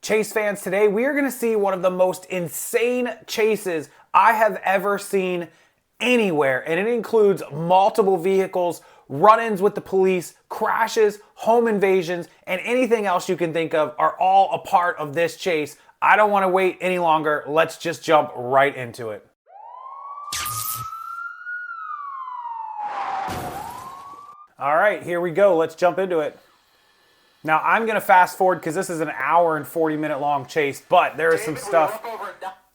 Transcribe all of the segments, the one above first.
Chase fans, today we are going to see one of the most insane chases I have ever seen anywhere, and it includes multiple vehicles, run-ins with the police, crashes, home invasions, and anything else you can think of are all a part of this chase. I don't want to wait any longer. Let's just jump right into it. All right, here we go. Let's jump into it. Now, I'm going to fast forward because this is an hour and 40-minute long chase, but there is some stuff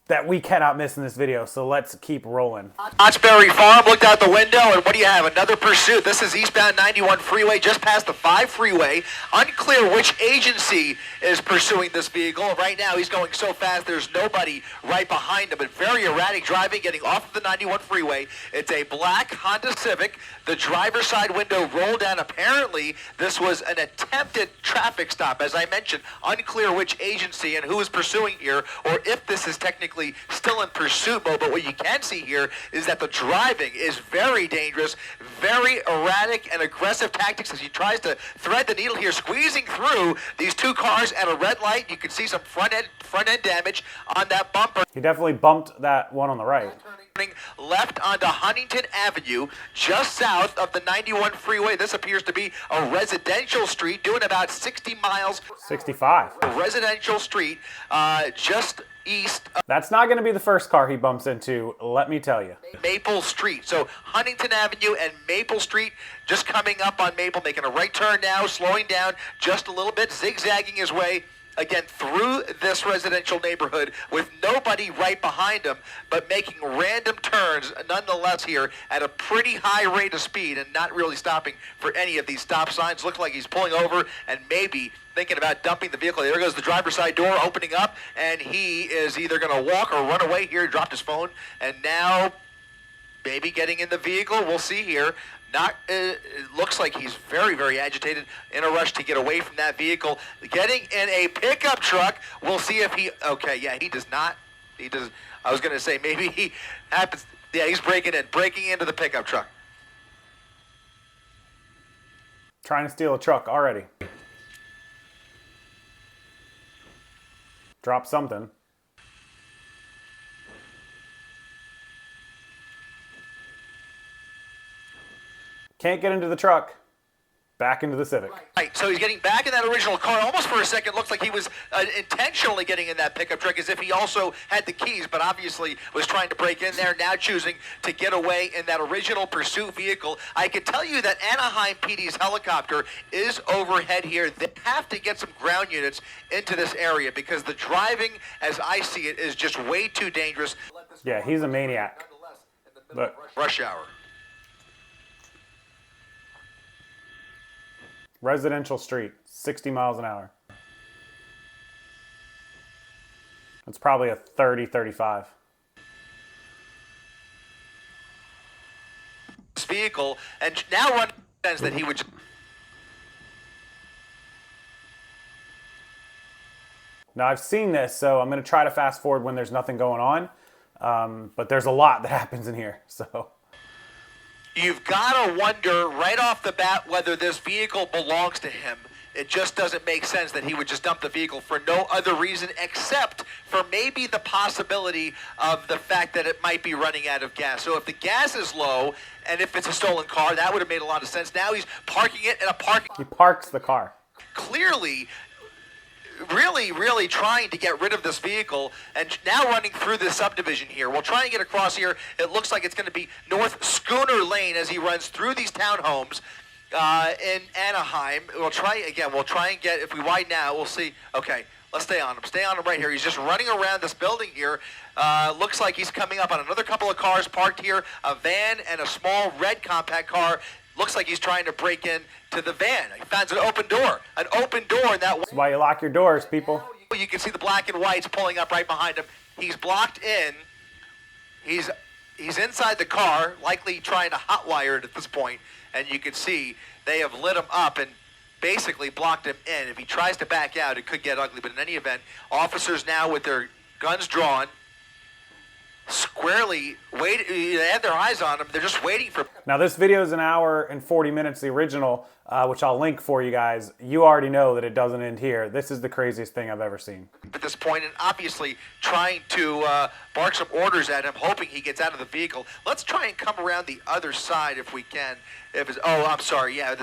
that we cannot miss in this video, so let's keep rolling. Knott'sberry Farm looked out the window, and what do you have? Another pursuit. This is eastbound 91 freeway, just past the 5 freeway. Unclear which agency is pursuing this vehicle. Right now, he's going so fast, there's nobody right behind him, but very erratic driving, getting off of the 91 freeway. It's a black Honda Civic. The driver's side window rolled down. Apparently, this was an attempted traffic stop. As I mentioned, unclear which agency and who is pursuing here, or if this is technically still in pursuit mode. But what you can see here is that the driving is very dangerous, very erratic and aggressive tactics as he tries to thread the needle here, squeezing through these two cars at a red light. You can see some front end damage on that bumper. He definitely bumped that one on the right. Left onto Huntington Avenue, just south of the 91 freeway. This appears to be a residential street, doing about 60 miles. 65. A residential street, just east of That's not going to be the first car he bumps into, let me tell you. Maple Street. So Huntington Avenue and Maple Street, just coming up on Maple, making a right turn now, slowing down just a little bit, zigzagging his way again through this residential neighborhood with nobody right behind him, but making random turns nonetheless here at a pretty high rate of speed and not really stopping for any of these stop signs. Looks like he's pulling over and maybe thinking about dumping the vehicle. There goes the driver's side door opening up, and he is either going to walk or run away here. He dropped his phone, and now maybe getting in the vehicle. We'll see here. It looks like he's very, very agitated, in a rush to get away from that vehicle. Getting in a pickup truck. We'll see if he, okay, yeah, he does not. He does, I was going to say maybe he happens, yeah, he's breaking into the pickup truck. Trying to steal a truck already. Drop something. Can't get into the truck. Back into the Civic. Right, so he's getting back in that original car. Almost for a second looks like he was intentionally getting in that pickup truck, as if he also had the keys, but obviously was trying to break in there, now choosing to get away in that original pursuit vehicle. I can tell you that Anaheim PD's helicopter is overhead here. They have to get some ground units into this area because the driving, as I see it, is just way too dangerous. Yeah, he's a maniac. Look. Rush hour. Residential street, 60 miles an hour. It's probably a 30, 35. This vehicle, and now run sense that he would. Now I've seen this, so I'm going to try to fast forward when there's nothing going on. But there's a lot that happens in here, so. You've got to wonder right off the bat whether this vehicle belongs to him. It just doesn't make sense that he would just dump the vehicle for no other reason except for maybe the possibility of the fact that it might be running out of gas. So if the gas is low and if it's a stolen car, that would have made a lot of sense. Now he's parking it in a parking. He parks the car. Clearly, really trying to get rid of this vehicle, and now running through this subdivision here. We'll try and get across here. It looks like it's going to be North Schooner Lane as he runs through these townhomes in Anaheim. We'll try and get, if we widen out, we'll see. Okay, let's stay on him. Stay on him right here. He's just running around this building here. Looks like he's coming up on another couple of cars parked here, a van and a small red compact car. Looks like he's trying to break in to the van. He finds an open door in that. That's why you lock your doors, people. You can see the black and whites pulling up right behind him. He's blocked in. He's inside the car, likely trying to hotwire it at this point, and you can see they have lit him up and basically blocked him in. If he tries to back out, it could get ugly, but in any event, officers now with their guns drawn, squarely they have their eyes on him. They're just waiting for. Now this video is an hour and 40 minutes, the original. which I'll link for you guys. You already know that it doesn't end here. This is the craziest thing I've ever seen. At this point, and obviously trying to bark some orders at him, hoping he gets out of the vehicle. Let's try and come around the other side if we can. Oh, I'm sorry. Yeah,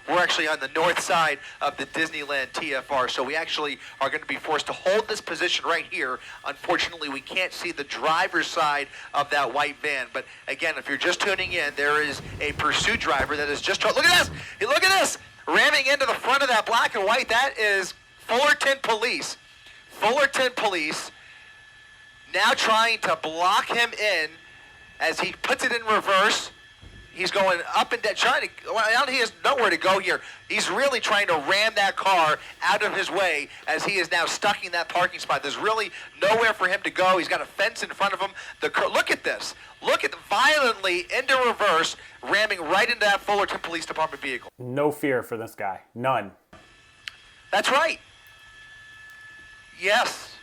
we're actually on the north side of the Disneyland TFR, so we actually are going to be forced to hold this position right here. Unfortunately, we can't see the driver's side of that white van. But again, if you're just tuning in, there is a pursuit driver that is just... Look at this! Look at this! Ramming into the front of that black and white. That is Fullerton Police. Fullerton Police now trying to block him in as he puts it in reverse. He's going up and down, he has nowhere to go here. He's really trying to ram that car out of his way as he is now stuck in that parking spot. There's really nowhere for him to go. He's got a fence in front of him. Look at this. Look at violently into reverse, ramming right into that Fullerton Police Department vehicle. No fear for this guy. None. That's right. Yes.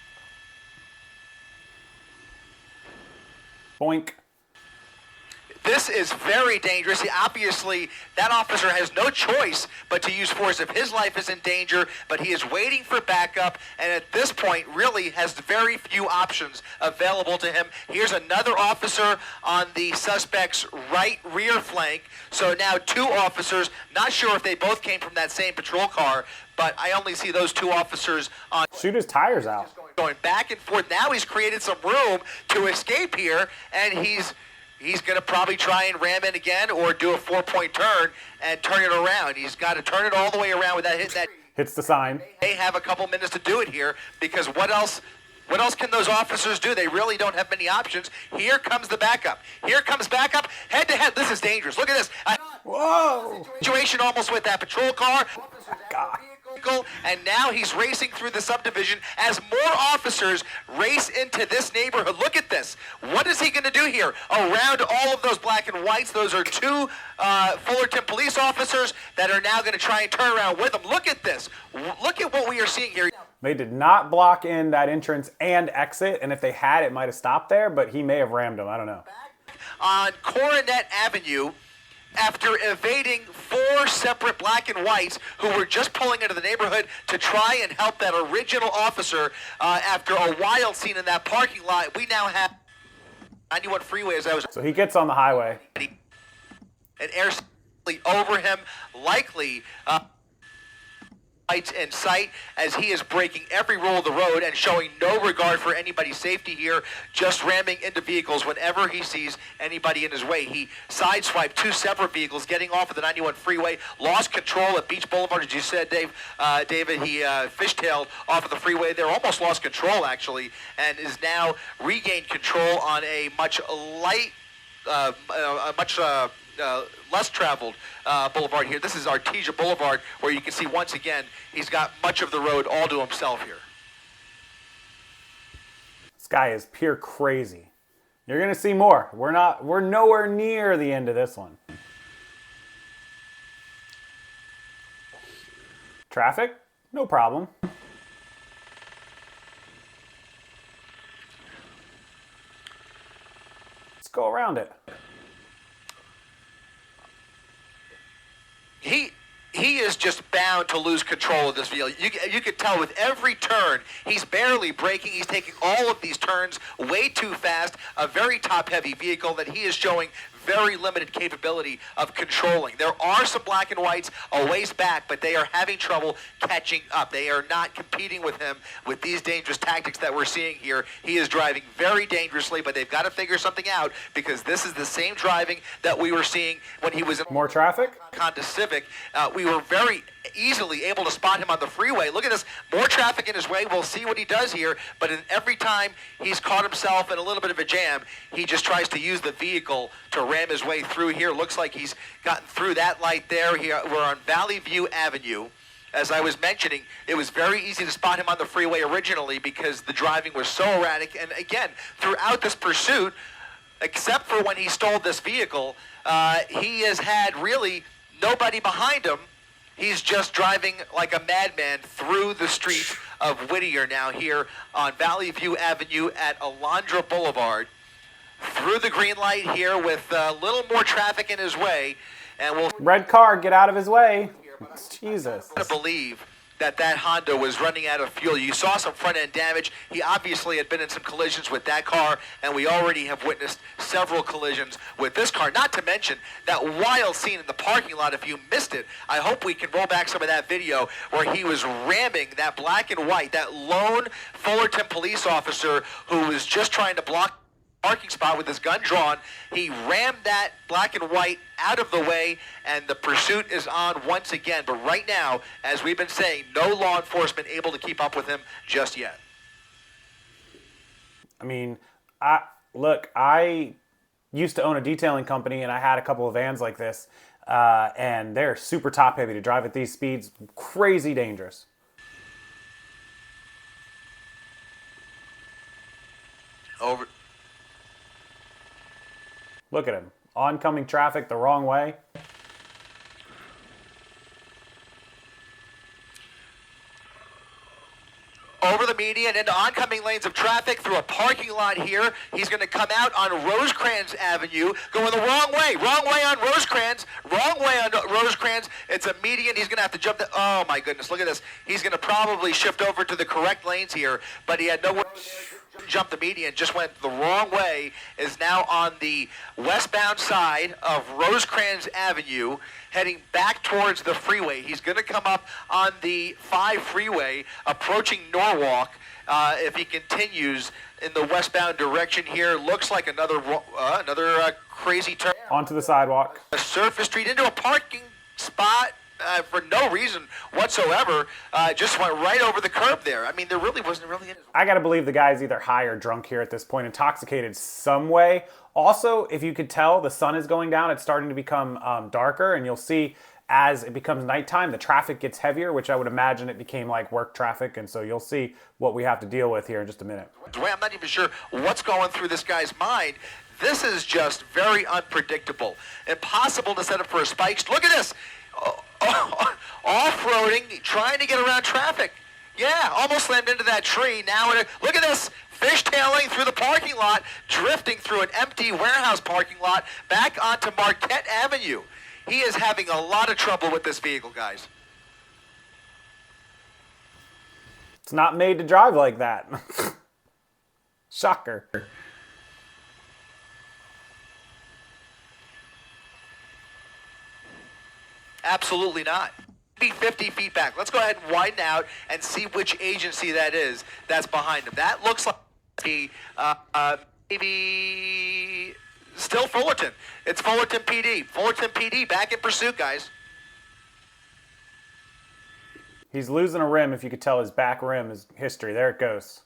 Boink. This is very dangerous. Obviously, that officer has no choice but to use force if his life is in danger, but he is waiting for backup, and at this point really has very few options available to him. Here's another officer on the suspect's right rear flank. So now two officers, not sure if they both came from that same patrol car, but I only see those two officers on... Shoot his tires out. Going back and forth. Now he's created some room to escape here, and he's going to probably try and ram in again or do a 4-point turn and turn it around. He's got to turn it all the way around without hitting that. Hits the sign. They have a couple minutes to do it here because what else can those officers do? They really don't have many options. Here comes the backup. Here comes backup. Head to head. This is dangerous. Look at this. Whoa! Situation almost with that patrol car. God. And now he's racing through the subdivision as more officers race into this neighborhood. Look at this. What is he going to do here? Around all of those black and whites, those are two Fullerton police officers that are now going to try and turn around with him. Look at this. Look at what we are seeing here. They did not block in that entrance and exit, and if they had, it might have stopped there, but he may have rammed him. I don't know. On Coronet Avenue, after evading 4 separate black and whites who were just pulling into the neighborhood to try and help that original officer after a wild scene in that parking lot, we now have 91 freeway as I was... So he gets on the highway. An air over him, likely... in sight as he is breaking every rule of the road and showing no regard for anybody's safety here, just ramming into vehicles whenever he sees anybody in his way. He sideswiped 2 separate vehicles getting off of the 91 freeway, lost control at Beach Boulevard, as you said, David. He fishtailed off of the freeway there, almost lost control actually, and is now regained control on a much less traveled boulevard here. This is Artesia Boulevard, where you can see once again he's got much of the road all to himself here. This guy is pure crazy. You're gonna see more. We're nowhere near the end of this one. Traffic? No problem. Let's go around it. He is just bound to lose control of this vehicle. You could tell with every turn, he's barely braking. He's taking all of these turns way too fast. A very top-heavy vehicle that he is showing very limited capability of controlling. There are some black and whites a ways back, but they are having trouble catching up. They are not competing with him with these dangerous tactics that we're seeing here. He is driving very dangerously, but they've got to figure something out because this is the same driving that we were seeing when he was in More traffic? Honda Civic. We were very easily able to spot him on the freeway. Look at this, more traffic in his way. We'll see what he does here, but every time he's caught himself in a little bit of a jam, he just tries to use the vehicle to ram his way through here. Looks like he's gotten through that light there. We're on Valley View Avenue. As I was mentioning, it was very easy to spot him on the freeway originally because the driving was so erratic. And again, throughout this pursuit, except for when he stole this vehicle, he has had really nobody behind him. He's just driving like a madman through the streets of Whittier now here on Valley View Avenue at Alondra Boulevard. Through the green light here with a little more traffic in his way. And we'll... Red car, get out of his way. Jesus. To believe that Honda was running out of fuel. You saw some front-end damage. He obviously had been in some collisions with that car, and we already have witnessed several collisions with this car. Not to mention that wild scene in the parking lot. If you missed it, I hope we can roll back some of that video where he was ramming that black and white, that lone Fullerton police officer who was just trying to block parking spot with his gun drawn. He rammed that black and white out of the way, and the pursuit is on once again. But right now, as we've been saying, no law enforcement able to keep up with him just yet. I mean, I used to own a detailing company, and I had a couple of vans like this, and they're super top heavy to drive at these speeds. Crazy dangerous. Over. Look at him. Oncoming traffic the wrong way. Over the median into oncoming lanes of traffic through a parking lot here. He's going to come out on Rosecrans Avenue, going the wrong way. Wrong way on Rosecrans. Wrong way on Rosecrans. It's a median. He's going to have to jump the... Oh, my goodness. Look at this. He's going to probably shift over to the correct lanes here, but he had nowhere to jump the median. Just went the wrong way. Is now on the westbound side of Rosecrans Avenue, heading back towards the freeway. He's going to come up on the 5 freeway, approaching Norwalk. If he continues in the westbound direction here, looks like another crazy turn. Onto the sidewalk. A surface street into a parking spot for no reason whatsoever. Just went right over the curb there. I mean, there really wasn't really any... I gotta believe the guy's either high or drunk here at this point, intoxicated some way. Also, if you could tell, the sun is going down. It's starting to become darker, and you'll see as it becomes nighttime, the traffic gets heavier, which I would imagine it became like work traffic, and so you'll see what we have to deal with here in just a minute. I'm not even sure what's going through this guy's mind. This is just very unpredictable. Impossible to set up for a spike. Look at this. Off-roading, trying to get around traffic. Yeah, almost slammed into that tree. Now, look at this. Fishtailing through the parking lot, drifting through an empty warehouse parking lot, back onto Marquette Avenue. He is having a lot of trouble with this vehicle, guys. It's not made to drive like that. Shocker. Absolutely not. Be 50 feet back. Let's go ahead and widen out and see which agency that is that's behind him. That looks like maybe still Fullerton. It's Fullerton PD. Fullerton PD back in pursuit, guys. He's losing a rim. If you could tell, his back rim is history. There it goes.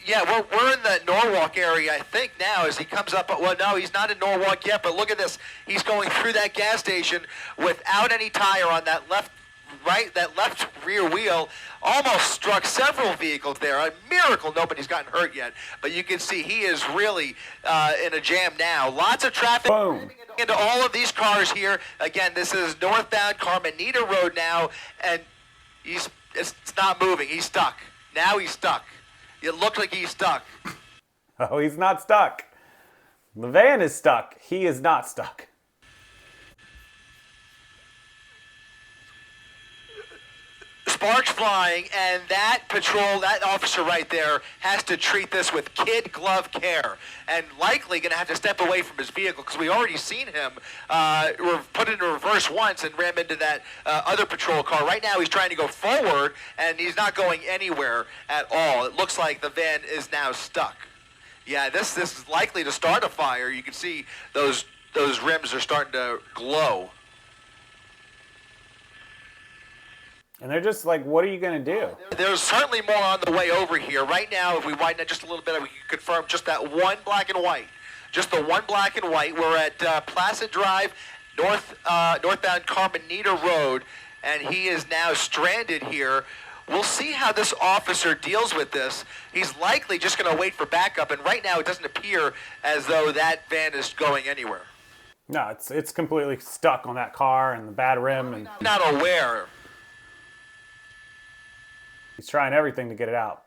Yeah, we're in the Norwalk area, I think, now as he comes up. Well, no, he's not in Norwalk yet, but look at this. He's going through that gas station without any tire on that left rear wheel. Almost struck several vehicles there. A miracle nobody's gotten hurt yet. But you can see he is really in a jam now. Lots of traffic. Boom. Into all of these cars here. Again, this is northbound Carmenita Road now, and it's not moving. He's stuck. Now he's stuck. It looked like he's stuck. Oh, he's not stuck. The van is stuck. He is not stuck. Sparks flying, and that officer right there has to treat this with kid glove care, and likely going to have to step away from his vehicle because we already seen him put it in reverse once and ram into that other patrol car. Right now he's trying to go forward, and he's not going anywhere at all. It looks like the van is now stuck. Yeah, this is likely to start a fire. You can see those rims are starting to glow. And they're just like, what are you going to do? There's certainly more on the way over here. Right now, if we widen it just a little bit, we can confirm just that one black and white. Just the one black and white. We're at Placid Drive, northbound Carmenita Road, and he is now stranded here. We'll see how this officer deals with this. He's likely just going to wait for backup, and right now it doesn't appear as though that van is going anywhere. No, it's completely stuck on that car and the bad rim. And not aware. He's trying everything to get it out.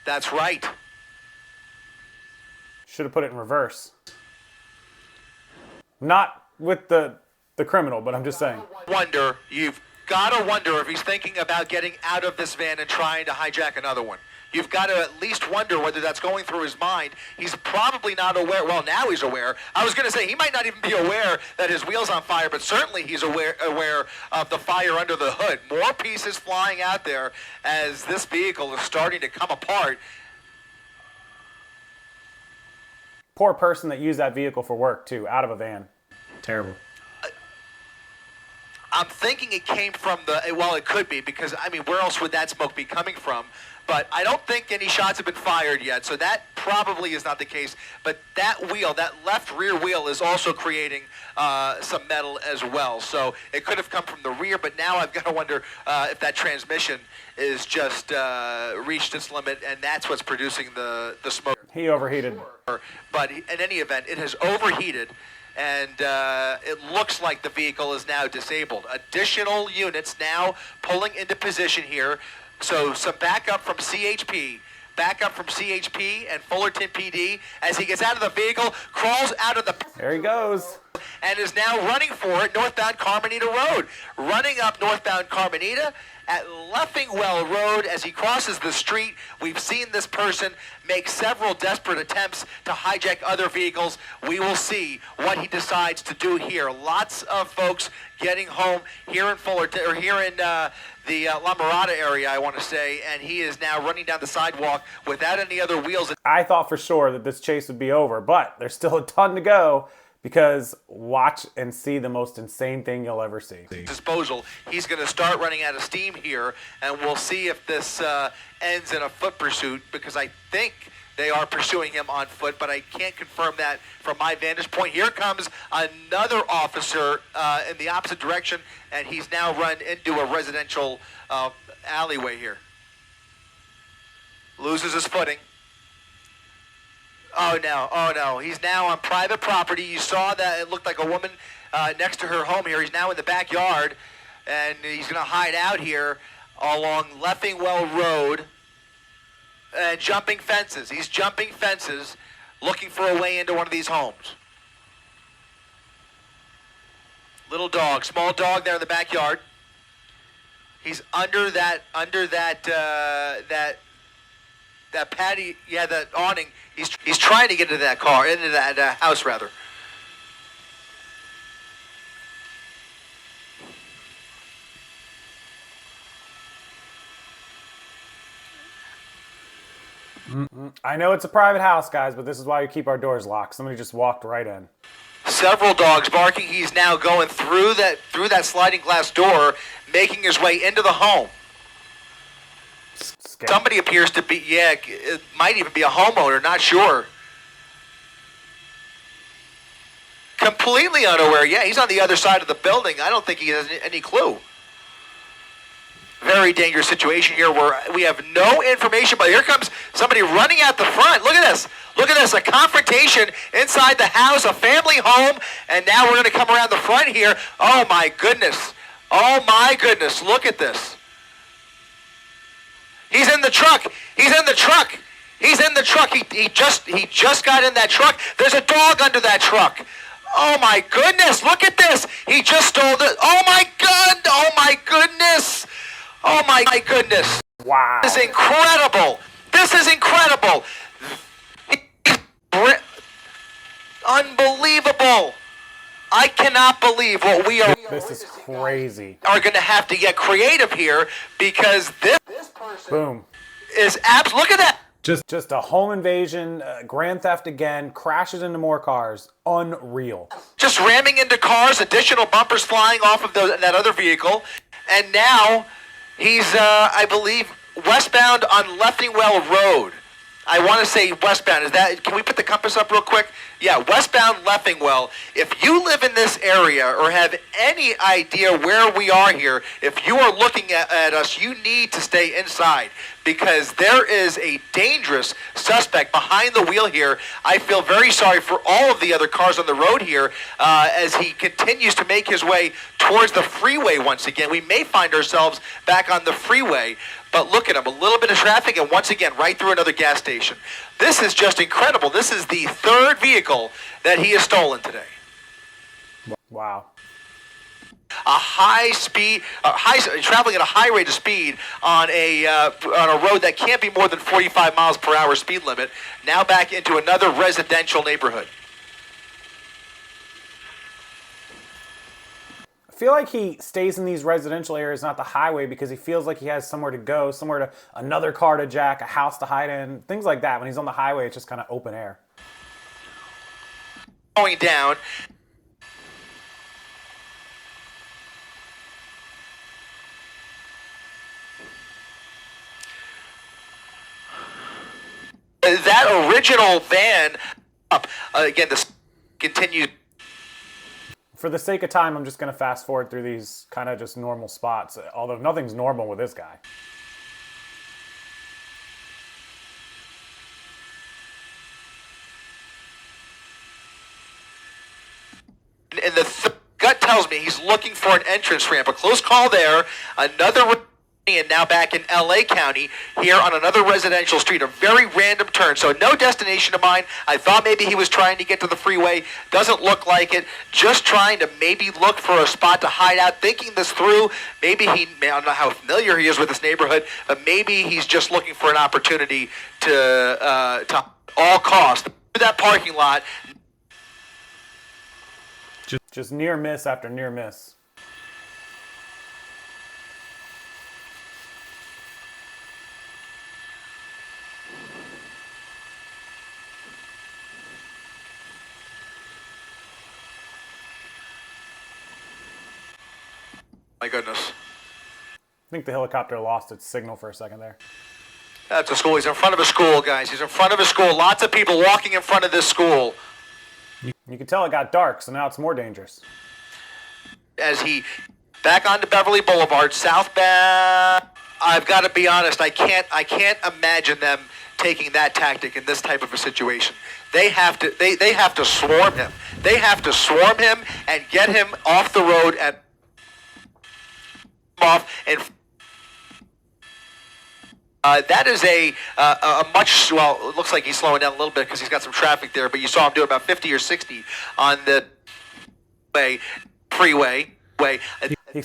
That's right. Should have put it in reverse. Not with the the criminal, but I'm just saying. You've got to wonder if he's thinking about getting out of this van and trying to hijack another one. You've got to at least wonder whether that's going through his mind. He's probably not aware. Well, now he's aware. I was going to say he might not even be aware that his wheel's on fire, but certainly he's aware of the fire under the hood. More pieces flying out there as this vehicle is starting to come apart. Poor person that used that vehicle for work, too, out of a van. Terrible. I'm thinking it came from well, it could be, because, I mean, where else would that smoke be coming from? But I don't think any shots have been fired yet, so that probably is not the case. But that wheel, that left rear wheel, is also creating some metal as well. So it could have come from the rear, but now I've got to wonder if that transmission is just reached its limit, and that's what's producing the smoke. He overheated. But in any event, it has overheated. And it looks like the vehicle is now disabled. Additional units now pulling into position here. So some backup from CHP. Backup from CHP and Fullerton PD as he gets out of the vehicle, crawls out of the... There he goes. And is now running for it northbound Carmenita Road. Running up northbound Carmenita at Leffingwell Road as he crosses the street. We've seen this person make several desperate attempts to hijack other vehicles. We will see what he decides to do here. Lots of folks getting home here in Fullerton, or here in the La Mirada area, I want to say, and he is now running down the sidewalk without any other wheels. I thought for sure that this chase would be over, but there's still a ton to go. Because watch and see the most insane thing you'll ever see. Disposal. He's going to start running out of steam here, and we'll see if this ends in a foot pursuit, because I think they are pursuing him on foot, but I can't confirm that from my vantage point. Here comes another officer in the opposite direction, and he's now run into a residential alleyway here. Loses his footing. Oh no, he's now on private property. You saw that it looked like a woman next to her home here. He's now in the backyard, and he's going to hide out here along Leffingwell Road and jumping fences. He's jumping fences, looking for a way into one of these homes. Little dog, small dog there in the backyard. He's under that patio, yeah, that awning. He's trying to get into that car, into that house rather. I know it's a private house, guys, but this is why we keep our doors locked. Somebody just walked right in. Several dogs barking. He's now going through that sliding glass door, making his way into the home. Somebody appears to be, yeah, it might even be a homeowner, not sure. Completely unaware, yeah, he's on the other side of the building. I don't think he has any clue. Very dangerous situation here where we have no information, but here comes somebody running out the front. Look at this. Look at this, a confrontation inside the house, a family home, and now we're going to come around the front here. Oh my goodness. Oh my goodness, look at this. He's in the truck. He's in the truck. He's in the truck. He just got in that truck. There's a dog under that truck. Oh my goodness, look at this. He just stole the, oh my God, oh my goodness. Oh my goodness. Wow. This is incredible. This is incredible. Unbelievable. I cannot believe what we are. This is crazy. Are going to have to get creative here, because this person Boom. Is look at that. Just a home invasion, grand theft again, crashes into more cars. Unreal. Just ramming into cars, additional bumpers flying off of that other vehicle. And now he's, I believe, westbound on Leffingwell Road. I want to say westbound. Is that? Can we put the compass up real quick? Yeah, westbound Leffingwell. If you live in this area or have any idea where we are here, if you are looking at us, you need to stay inside, because there is a dangerous suspect behind the wheel here. I feel very sorry for all of the other cars on the road here as he continues to make his way towards the freeway once again. We may find ourselves back on the freeway. But look at him, a little bit of traffic, and once again, right through another gas station. This is just incredible. This is the third vehicle that he has stolen today. Wow. traveling at a high rate of speed on a road that can't be more than 45 miles per hour speed limit. Now back into another residential neighborhood. I feel like he stays in these residential areas, not the highway, because he feels like he has somewhere to go, somewhere to another car to jack, a house to hide in, things like that. When he's on the highway, it's just kind of open air. Going down. That original van up again. This continues. For the sake of time, I'm just going to fast forward through these kind of just normal spots, although nothing's normal with this guy. And the gut tells me he's looking for an entrance ramp. A close call there. Another. And now back in LA County, here on another residential street, a very random turn. So no destination of mine. I thought maybe he was trying to get to the freeway. Doesn't look like it. Just trying to maybe look for a spot to hide out, thinking this through. Maybe I don't know how familiar he is with this neighborhood, but maybe he's just looking for an opportunity to all costs through that parking lot. Just near miss after near miss. My goodness. I think the helicopter lost its signal for a second there. That's a school. He's in front of a school, guys. He's in front of a school. Lots of people walking in front of this school. You can tell it got dark, so now it's more dangerous. As he back onto Beverly Boulevard, southbound. I've got to be honest. I can't imagine them taking that tactic in this type of a situation. They have to. They have to swarm him. They have to swarm him and get him off the road and off. And that is a much, well, it looks like he's slowing down a little bit because he's got some traffic there, but you saw him do about 50 or 60 on the freeway. He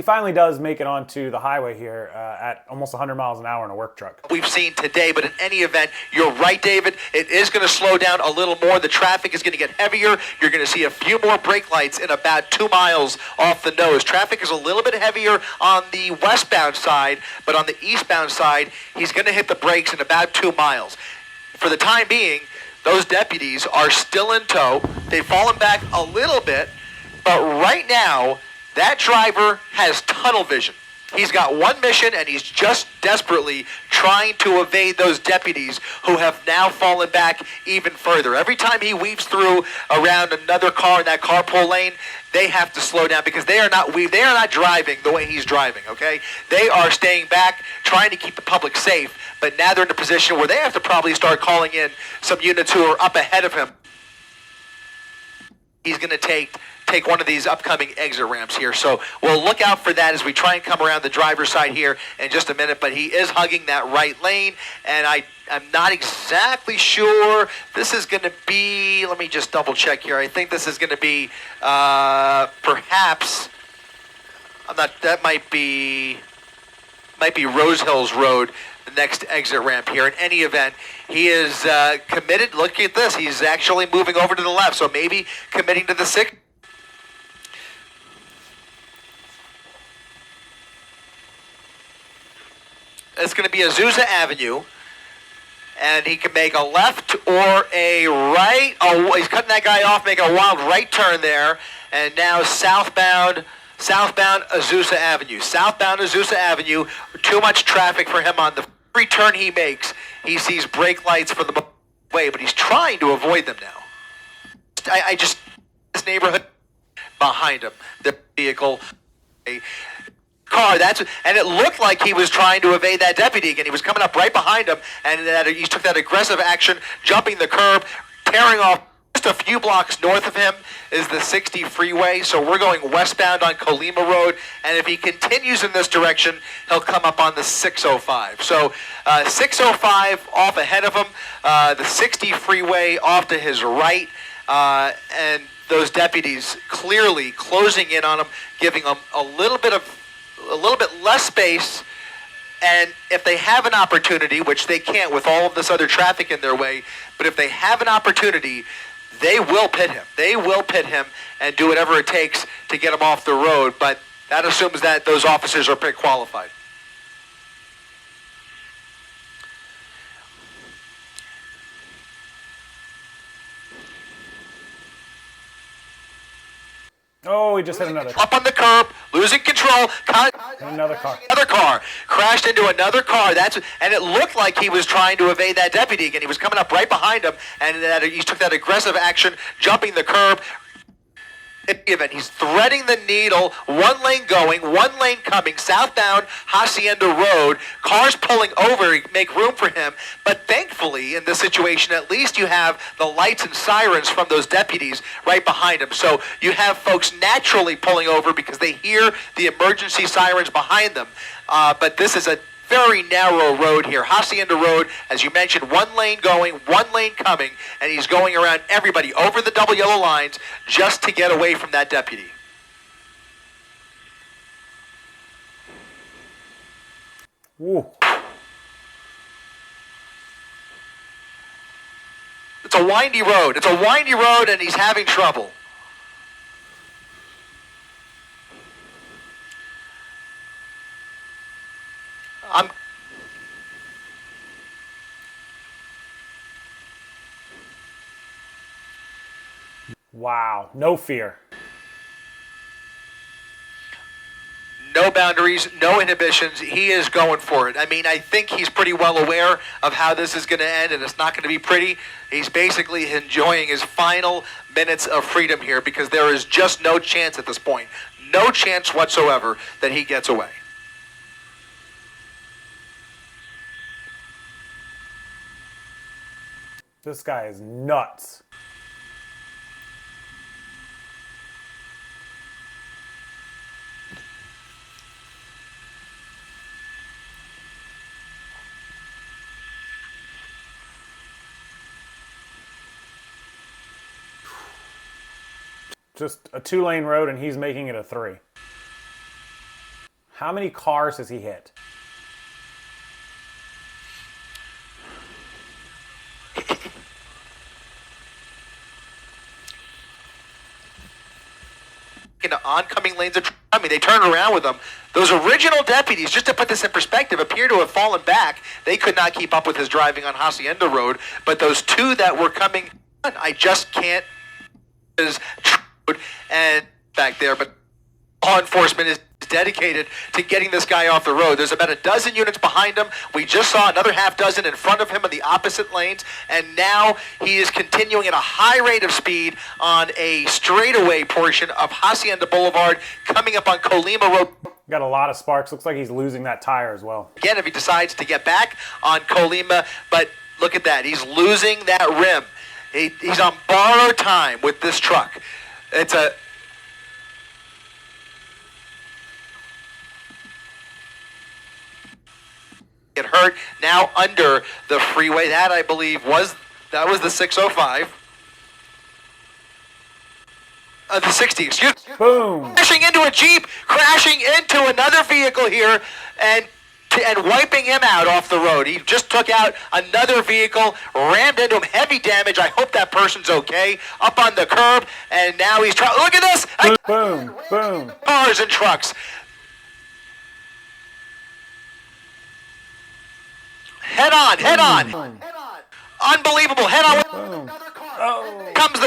finally does make it onto the highway here at almost 100 miles an hour in a work truck. We've seen today, but in any event, you're right, David. It is going to slow down a little more. The traffic is going to get heavier. You're going to see a few more brake lights in about 2 miles off the nose. Traffic is a little bit heavier on the westbound side, but on the eastbound side, he's going to hit the brakes in about 2 miles. For the time being, those deputies are still in tow. They've fallen back a little bit, but right now, that driver has tunnel vision. He's got one mission, and he's just desperately trying to evade those deputies who have now fallen back even further. Every time he weaves through around another car in that carpool lane, they have to slow down because they are not driving the way he's driving, okay? They are staying back, trying to keep the public safe, but now they're in a position where they have to probably start calling in some units who are up ahead of him. He's going to take one of these upcoming exit ramps here. So we'll look out for that as we try and come around the driver's side here in just a minute. But he is hugging that right lane, and I'm not exactly sure. This is going to be, let me just double check here. I think this is going to be perhaps, that might be Rose Hills Road, the next exit ramp here. In any event, he is committed. Look at this. He's actually moving over to the left, so maybe committing to the 6. It's going to be Azusa Avenue, and he can make a left or a right. Oh, he's cutting that guy off, making a wild right turn there, and now southbound Azusa Avenue. Southbound Azusa Avenue, too much traffic for him on the every turn he makes. He sees brake lights for the way, but he's trying to avoid them now. This neighborhood behind him, the vehicle, car, and it looked like he was trying to evade that deputy again. He was coming up right behind him, and he took that aggressive action, jumping the curb, tearing off. Just a few blocks north of him is the 60 freeway, so we're going westbound on Colima Road, and if he continues in this direction, he'll come up on the 605. So 605 off ahead of him, the 60 freeway off to his right, and those deputies clearly closing in on him, giving him a little bit less space. And if they have an opportunity, which they can't with all of this other traffic in their way, but if they have an opportunity, they will pit him. They will pit him and do whatever it takes to get him off the road. But that assumes that those officers are pretty qualified. Oh, he just hit another. Up on the curb, losing control. Another car. Another car. Crashed into another car. And it looked like he was trying to evade that deputy again. He was coming up right behind him, and he took that aggressive action, jumping the curb. He's threading the needle, one lane going, one lane coming, southbound Hacienda Road. Cars pulling over, make room for him. But thankfully, in this situation, at least you have the lights and sirens from those deputies right behind him. So you have folks naturally pulling over because they hear the emergency sirens behind them. But this is a very narrow road here. Hacienda Road, as you mentioned, one lane going, one lane coming, and he's going around everybody over the double yellow lines just to get away from that deputy. Ooh. It's a windy road. It's a windy road, and he's having trouble. Wow, no fear. No boundaries, no inhibitions. He is going for it. I mean, I think he's pretty well aware of how this is going to end, and it's not going to be pretty. He's basically enjoying his final minutes of freedom here because there is just no chance at this point. No chance whatsoever that he gets away. This guy is nuts. Just a 2-lane road, and he's making it a 3. How many cars has he hit? Into oncoming lanes of I mean, they turned around with them. Those original deputies, just to put this in perspective, appear to have fallen back. They could not keep up with his driving on Hacienda Road, but those two that were coming, I just can't. And back there, but law enforcement is dedicated to getting this guy off the road. There's about a dozen units behind him. We just saw another half dozen in front of him in the opposite lanes, and now he is continuing at a high rate of speed on a straightaway portion of Hacienda Boulevard, coming up on Colima Road. Got a lot of sparks. Looks like he's losing that tire as well. Again, if he decides to get back on Colima, but look at that. He's losing that rim. He's on borrowed time with this truck. It's a... Get hurt now under the freeway. That, I believe, was the 605. The 60, excuse me. Boom. Crashing into a Jeep, crashing into another vehicle here, and wiping him out off the road. He just took out another vehicle, rammed into him, heavy damage. I hope that person's okay. Up on the curb, and now he's trying. Look at this! Boom, boom. Cars and trucks. Head on, head on. Unbelievable, head on.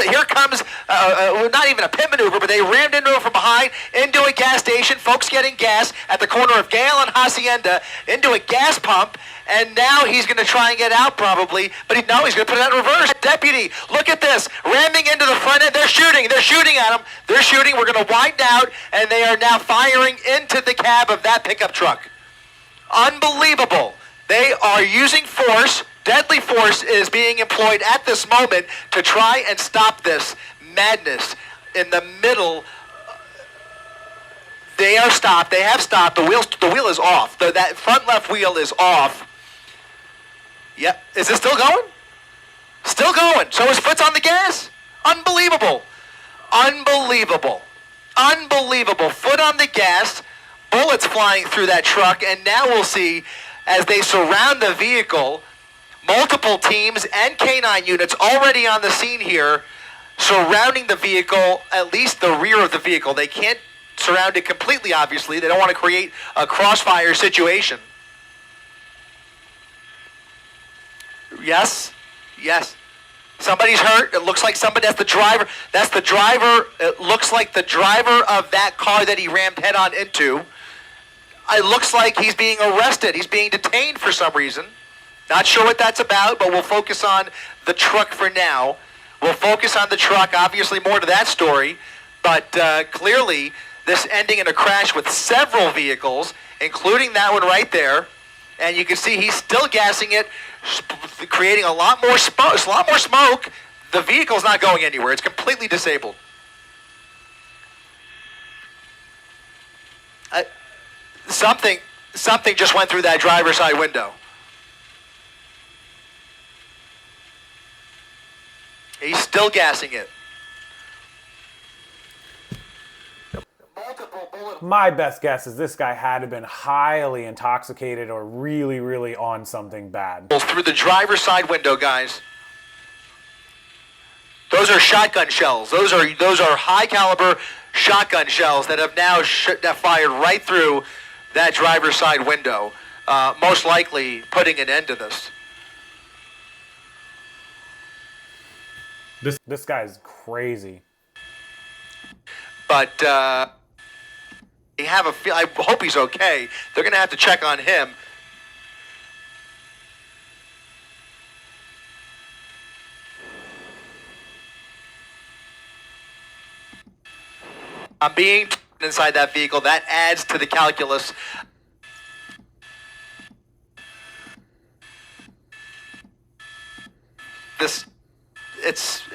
Here comes, not even a pit maneuver, but they rammed into him from behind, into a gas station, folks getting gas at the corner of Gale and Hacienda, into a gas pump, and now he's going to try and get out probably, but he's going to put it out in reverse. Deputy, look at this, ramming into the front end, they're shooting at him, we're going to widen out, and they are now firing into the cab of that pickup truck. Unbelievable. They are using force. Deadly force is being employed at this moment to try and stop this madness in the middle. They are stopped. They have stopped. The wheel is off. That front left wheel is off. Yep. Is it still going? Still going. So his foot's on the gas? Unbelievable. Unbelievable. Unbelievable. Foot on the gas, bullets flying through that truck, and now we'll see as they surround the vehicle, multiple teams and K-9 units already on the scene here, surrounding the vehicle, at least the rear of the vehicle. They can't surround it completely, obviously. They don't want to create a crossfire situation. Yes, yes. Somebody's hurt. It looks like somebody, that's the driver. That's the driver. It looks like the driver of that car that he rammed head on into. It looks like he's being arrested. He's being detained for some reason. Not sure what that's about, but we'll focus on the truck for now. We'll focus on the truck, obviously more to that story, but clearly this ending in a crash with several vehicles, including that one right there. And you can see he's still gassing it, creating a lot more smoke. The vehicle's not going anywhere. It's completely disabled. Something just went through that driver's side window. He's still gassing it. My best guess is this guy had to have been highly intoxicated or really, really on something bad. Through the driver's side window, guys. Those are shotgun shells. Those are high caliber shotgun shells that have now fired right through that driver's side window, most likely putting an end to this. This guy's crazy. But I hope he's okay. They're going to have to check on him. I'm being inside that vehicle. That adds to the calculus.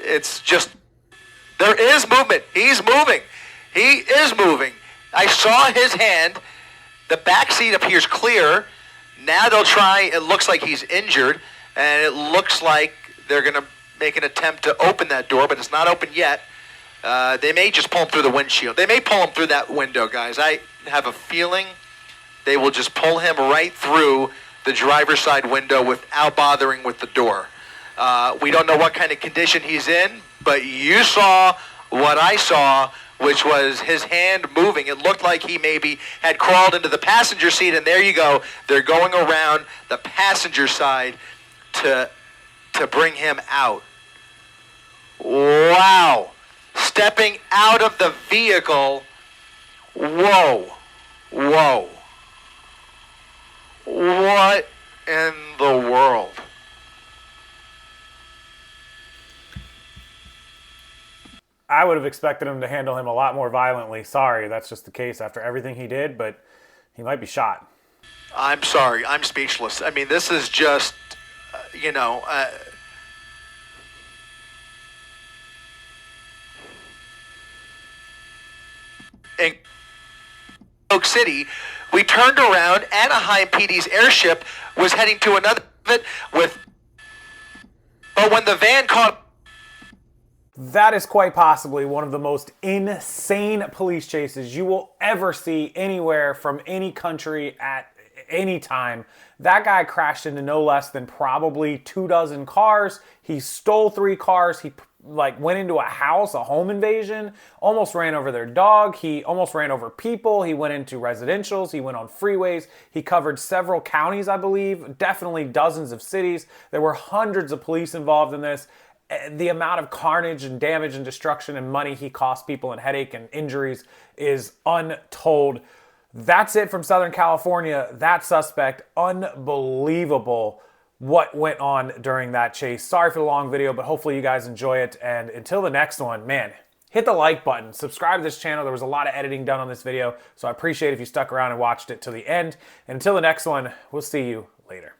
It's just, there is movement. He's moving. He is moving. I saw his hand. The back seat appears clear. Now they'll try, it looks like he's injured, and it looks like they're going to make an attempt to open that door, but it's not open yet. They may just pull him through the windshield. They may pull him through that window, guys. I have a feeling they will just pull him right through the driver's side window without bothering with the door. We don't know what kind of condition he's in, but you saw what I saw, which was his hand moving. It looked like he maybe had crawled into the passenger seat, and there you go. They're going around the passenger side to bring him out. Wow. Stepping out of the vehicle. Whoa. Whoa. What in the world? I would have expected him to handle him a lot more violently. Sorry, that's just the case after everything he did, but he might be shot. I'm sorry. I'm speechless. I mean, this is just, in Oak City, we turned around. Anaheim PD's airship was heading to another but when the van caught. That is quite possibly one of the most insane police chases you will ever see anywhere from any country at any time. That guy crashed into no less than probably 24 cars. He stole 3 cars. He went into a house, a home invasion, almost ran over their dog. He almost ran over people. He went into residentials. He went on freeways. He covered several counties, I believe, definitely dozens of cities. There were hundreds of police involved in this. The amount of carnage and damage and destruction and money he cost people and headache and injuries is untold. That's it from Southern California. That suspect, unbelievable what went on during that chase. Sorry for the long video, but hopefully you guys enjoy it. And until the next one, man, hit the like button. Subscribe to this channel. There was a lot of editing done on this video, so I appreciate if you stuck around and watched it till the end. And until the next one, we'll see you later.